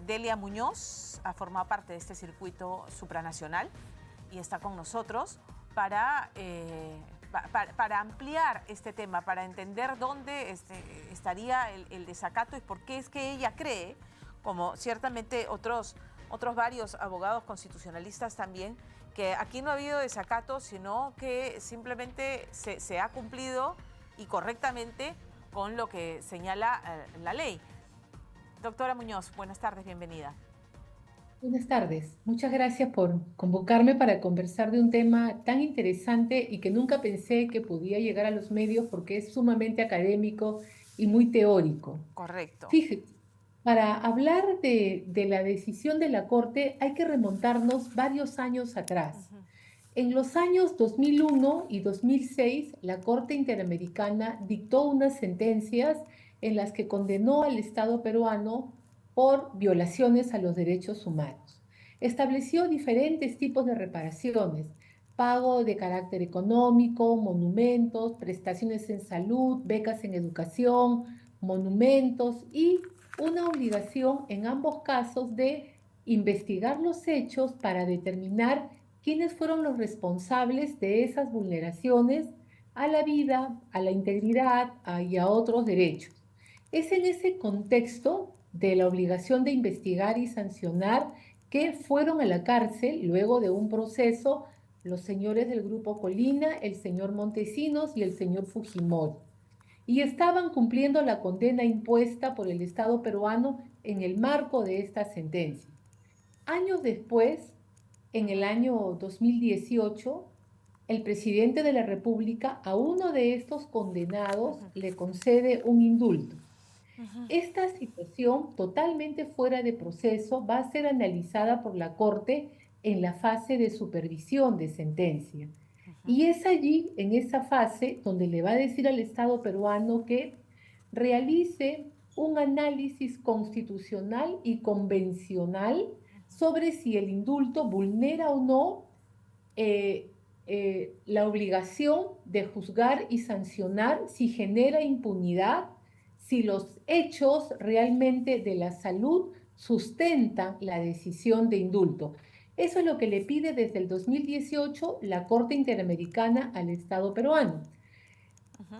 Delia Muñoz ha formado parte de este circuito supranacional y está con nosotros para ampliar este tema, para entender dónde estaría el desacato y por qué es que ella cree, como ciertamente otros varios abogados constitucionalistas también, que aquí no ha habido desacato, sino que simplemente se ha cumplido y correctamente con lo que señala la ley. Doctora Muñoz, buenas tardes, bienvenida. Buenas tardes. Muchas gracias por convocarme para conversar de un tema tan interesante y que nunca pensé que podía llegar a los medios porque es sumamente académico y muy teórico. Correcto. Fíjate, para hablar de la decisión de la Corte hay que remontarnos varios años atrás. En los años 2001 y 2006, la Corte Interamericana dictó unas sentencias en las que condenó al Estado peruano por violaciones a los derechos humanos. Estableció diferentes tipos de reparaciones: pago de carácter económico, monumentos, prestaciones en salud, becas en educación, monumentos y una obligación en ambos casos de investigar los hechos para determinar quiénes fueron los responsables de esas vulneraciones a la vida, a la integridad y a otros derechos. Es en ese contexto de la obligación de investigar y sancionar que fueron a la cárcel luego de un proceso los señores del Grupo Colina, el señor Montesinos y el señor Fujimori, y estaban cumpliendo la condena impuesta por el Estado peruano en el marco de esta sentencia. Años después, en el año 2018, el presidente de la República a uno de estos condenados le concede un indulto. Esta situación, totalmente fuera de proceso, va a ser analizada por la Corte en la fase de supervisión de sentencia. Y es allí, en esa fase, donde le va a decir al Estado peruano que realice un análisis constitucional y convencional sobre si el indulto vulnera o no la obligación de juzgar y sancionar si genera impunidad, si los hechos realmente de la salud sustentan la decisión de indulto. Eso es lo que le pide desde el 2018 la Corte Interamericana al Estado peruano.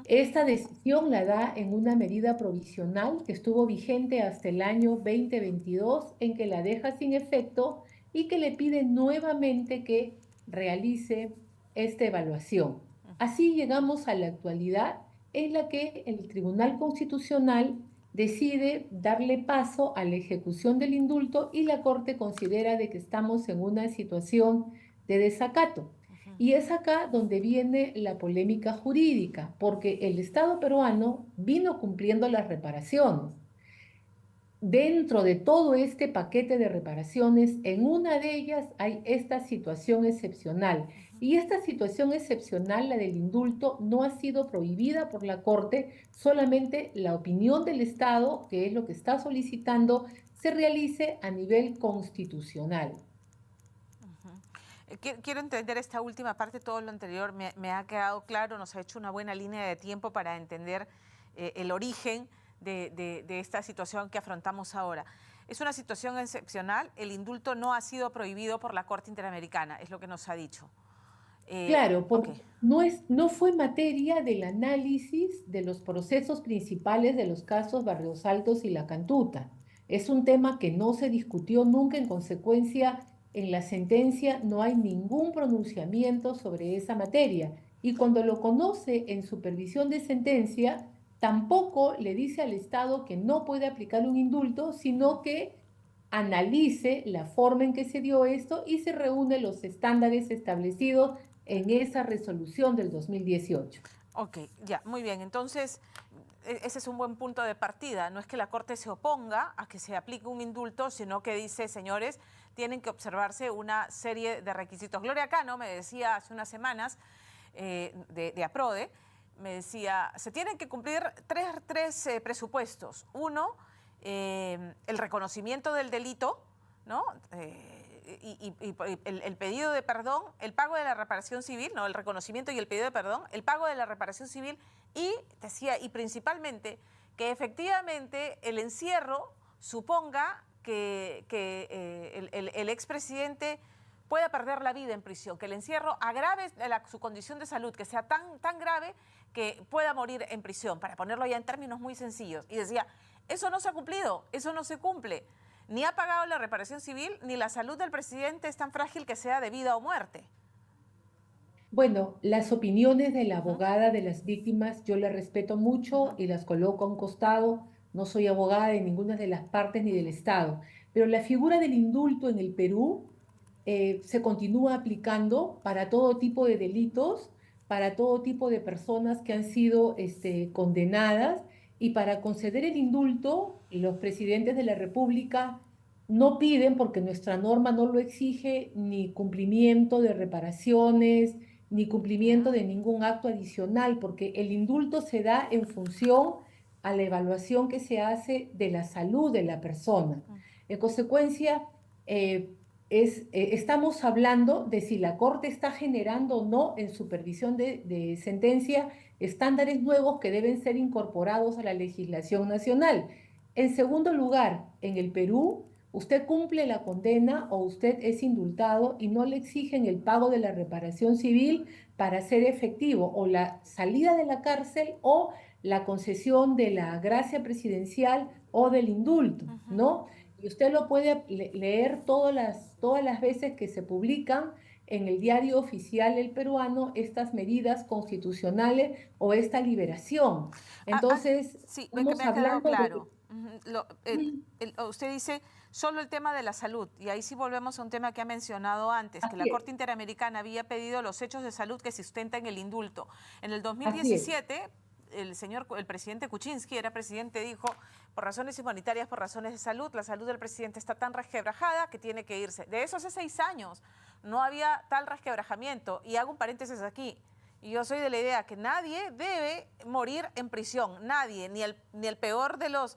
Esta decisión la da en una medida provisional que estuvo vigente hasta el año 2022, en que la deja sin efecto y que le pide nuevamente que realice esta evaluación. Así llegamos a la actualidad en la que el Tribunal Constitucional decide darle paso a la ejecución del indulto y la Corte considera de que estamos en una situación de desacato. Y es acá donde viene la polémica jurídica, porque el Estado peruano vino cumpliendo las reparaciones. Dentro de todo este paquete de reparaciones, en una de ellas hay esta situación excepcional. Y esta situación excepcional, la del indulto, no ha sido prohibida por la Corte, solamente la opinión del Estado, que es lo que está solicitando, se realice a nivel constitucional. Quiero entender esta última parte, todo lo anterior me ha quedado claro, nos ha hecho una buena línea de tiempo para entender el origen de esta situación que afrontamos ahora. Es una situación excepcional, el indulto no ha sido prohibido por la Corte Interamericana, es lo que nos ha dicho. Claro, Ok. porque no fue materia del análisis de los procesos principales de los casos Barrios Altos y La Cantuta. Es un tema que no se discutió nunca, en consecuencia, en la sentencia no hay ningún pronunciamiento sobre esa materia. Y cuando lo conoce en supervisión de sentencia, tampoco le dice al Estado que no puede aplicar un indulto, sino que analice la forma en que se dio esto y se reúne los estándares establecidos en esa resolución del 2018. Ok, ya, muy bien. Entonces, ese es un buen punto de partida. No es que la Corte se oponga a que se aplique un indulto, sino que dice, señores, tienen que observarse una serie de requisitos. Gloria Cano me decía hace unas semanas, de APRODE, me decía, se tienen que cumplir tres presupuestos. Uno, el reconocimiento del delito, ¿no? Y el pedido de perdón, el pago de la reparación civil, no, el reconocimiento y el pedido de perdón, el pago de la reparación civil y, decía, y principalmente que efectivamente el encierro suponga que el expresidente pueda perder la vida en prisión, que el encierro agrave su condición de salud, que sea tan grave que pueda morir en prisión, para ponerlo ya en términos muy sencillos. Y decía, eso no se ha cumplido, eso no se cumple. Ni ha pagado la reparación civil, ni la salud del presidente es tan frágil que sea de vida o muerte. Bueno, las opiniones de la abogada de las víctimas yo las respeto mucho y las coloco a un costado. No soy abogada de ninguna de las partes ni del Estado, pero la figura del indulto en el Perú se continúa aplicando para todo tipo de delitos, para todo tipo de personas que han sido condenadas, y para conceder el indulto, los presidentes de la República no piden, porque nuestra norma no lo exige, ni cumplimiento de reparaciones, ni cumplimiento de ningún acto adicional, porque el indulto se da en función a la evaluación que se hace de la salud de la persona. En consecuencia, estamos hablando de si la Corte está generando o no, en supervisión de sentencia, estándares nuevos que deben ser incorporados a la legislación nacional. En segundo lugar, en el Perú, usted cumple la condena o usted es indultado y no le exigen el pago de la reparación civil para ser efectivo, o la salida de la cárcel, o la concesión de la gracia presidencial o del indulto, ¿no? Y usted lo puede leer todas las veces que se publican en el diario oficial el peruano estas medidas constitucionales o esta liberación. Entonces, sí, me estamos ha quedado hablando claro. de... Usted dice solo el tema de la salud, y ahí sí volvemos a un tema que ha mencionado antes, que la Así es, Corte Interamericana había pedido los hechos de salud que sustentan el indulto. En el así es. 2017, el presidente Kuczynski, era presidente, dijo, por razones humanitarias, por razones de salud, la salud del presidente está tan resquebrajada que tiene que irse. De eso hace 6 años no había tal resquebrajamiento. Y hago un paréntesis aquí. Y yo soy de la idea que nadie debe morir en prisión, nadie, ni el peor de los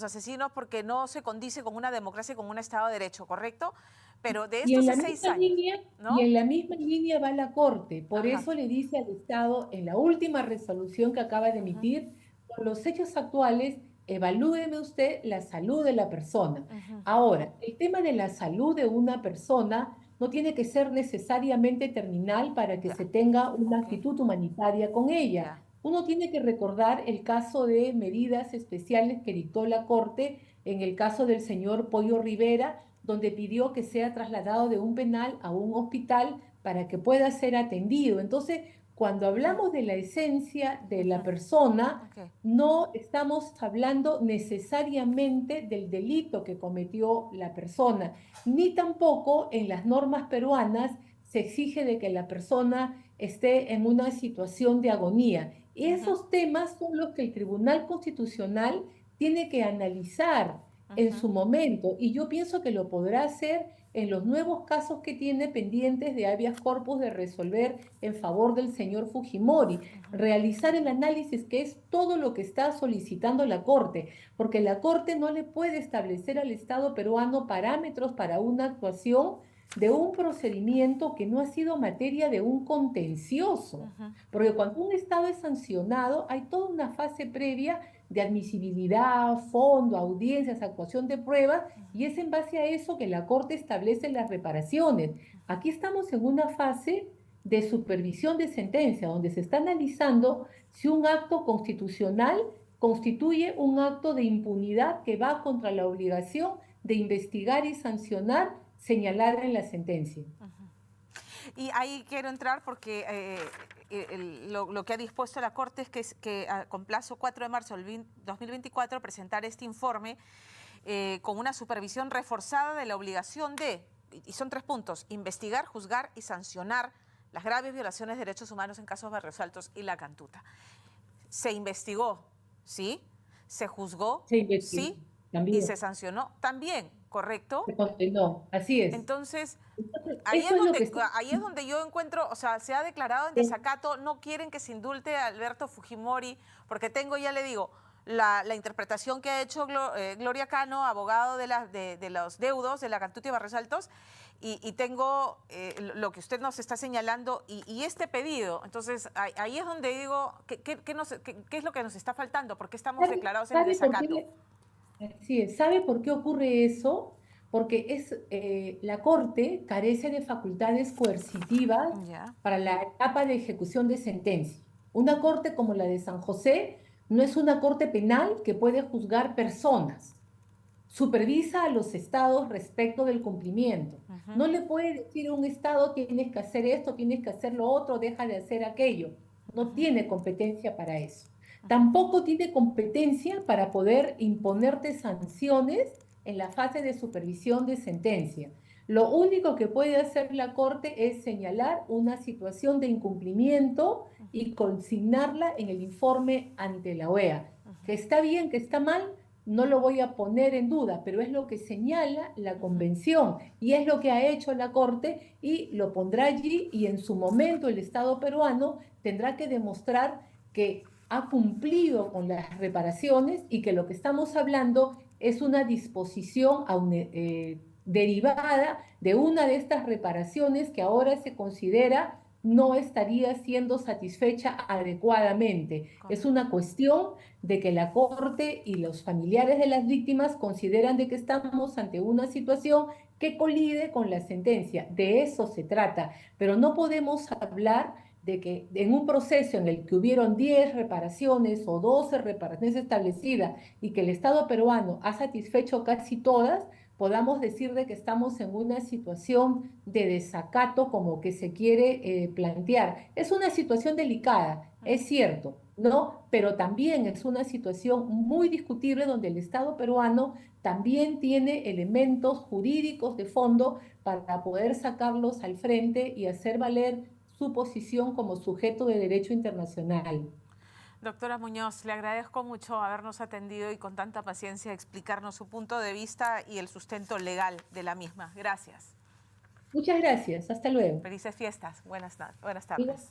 asesinos, porque no se condice con una democracia y con un Estado de Derecho, ¿correcto? Pero de Y estos en la 6 misma años, línea, ¿no? y en la misma línea va la Corte. Por Ajá. eso le dice al Estado, en la última resolución que acaba de emitir, por los hechos actuales, evalúeme usted la salud de la persona. Ahora, el tema de la salud de una persona no tiene que ser necesariamente terminal para que Ya, se tenga una ok, actitud humanitaria con ella. ya. Uno tiene que recordar el caso de medidas especiales que dictó la Corte en el caso del señor Pollo Rivera, donde pidió que sea trasladado de un penal a un hospital para que pueda ser atendido. Entonces, cuando hablamos de la esencia de la persona, Ok. no estamos hablando necesariamente del delito que cometió la persona, ni tampoco en las normas peruanas se exige de que la persona esté en una situación de agonía. Y esos temas son los que el Tribunal Constitucional tiene que analizar en su momento, y yo pienso que lo podrá hacer en los nuevos casos que tiene pendientes de habeas corpus de resolver en favor del señor Fujimori, realizar el análisis, que es todo lo que está solicitando la Corte, porque la Corte no le puede establecer al Estado peruano parámetros para una actuación de un procedimiento que no ha sido materia de un contencioso, porque cuando un Estado es sancionado hay toda una fase previa de admisibilidad, fondo, audiencias, actuación de pruebas, y es en base a eso que la Corte establece las reparaciones. Aquí estamos en una fase de supervisión de sentencia, donde se está analizando si un acto constitucional constituye un acto de impunidad que va contra la obligación de investigar y sancionar señalada en la sentencia. Y ahí quiero entrar porque lo que ha dispuesto la Corte es que con plazo 4 de marzo del 2024 presentar este informe con una supervisión reforzada de la obligación de, y son 3 puntos, investigar, juzgar y sancionar las graves violaciones de derechos humanos en casos Barrios Altos y La Cantuta. Se investigó, ¿sí? Se juzgó, Se investigó ¿sí? Y también. se sancionó también, ¿correcto? Se condenó, así es. Entonces, Entonces, ahí eso es es lo que donde, está... ahí es donde yo encuentro, o sea, se ha declarado en desacato, no quieren que se indulte a Alberto Fujimori, porque tengo, ya le digo, la interpretación que ha hecho Gloria Cano, abogado de los deudos de La Cantuta y Barrios Altos, y tengo lo que usted nos está señalando y este pedido. Entonces, ahí es donde digo, ¿qué es lo que nos está faltando? ¿Por qué estamos declarados en ¿Sabe por desacato? qué? Así es. ¿Sabe por qué ocurre eso? Porque la Corte carece de facultades coercitivas Ya. para la etapa de ejecución de sentencia. Una Corte como la de San José no es una Corte penal que puede juzgar personas. Supervisa a los estados respecto del cumplimiento. Ujú, No le puede decir a un estado tienes que hacer esto, tienes que hacer lo otro, deja de hacer aquello. No ujú, tiene competencia para eso. ujú. Tampoco tiene competencia para poder imponerte sanciones en la fase de supervisión de sentencia. Lo único que puede hacer la Corte es señalar una situación de incumplimiento y consignarla en el informe ante la OEA. Que está bien, que está mal, no lo voy a poner en duda, pero es lo que señala la convención y es lo que ha hecho la Corte y lo pondrá allí y en su momento el Estado peruano tendrá que demostrar que ha cumplido con las reparaciones y que lo que estamos hablando es una disposición derivada de una de estas reparaciones que ahora se considera no estaría siendo satisfecha adecuadamente. Es Correcto. una cuestión de que la Corte y los familiares de las víctimas consideran de que estamos ante una situación que colide con la sentencia. De eso se trata, pero no podemos hablar de que en un proceso en el que hubieron 10 reparaciones o 12 reparaciones establecidas y que el Estado peruano ha satisfecho casi todas, podamos decir de que estamos en una situación de desacato como que se quiere plantear. Es una situación delicada, es cierto, ¿no? Pero también es una situación muy discutible donde el Estado peruano también tiene elementos jurídicos de fondo para poder sacarlos al frente y hacer valer su posición como sujeto de derecho internacional. Doctora Muñoz, le agradezco mucho habernos atendido y con tanta paciencia explicarnos su punto de vista y el sustento legal de la misma. Gracias. Muchas gracias, hasta luego. Felices fiestas. Buenas Igual. tardes.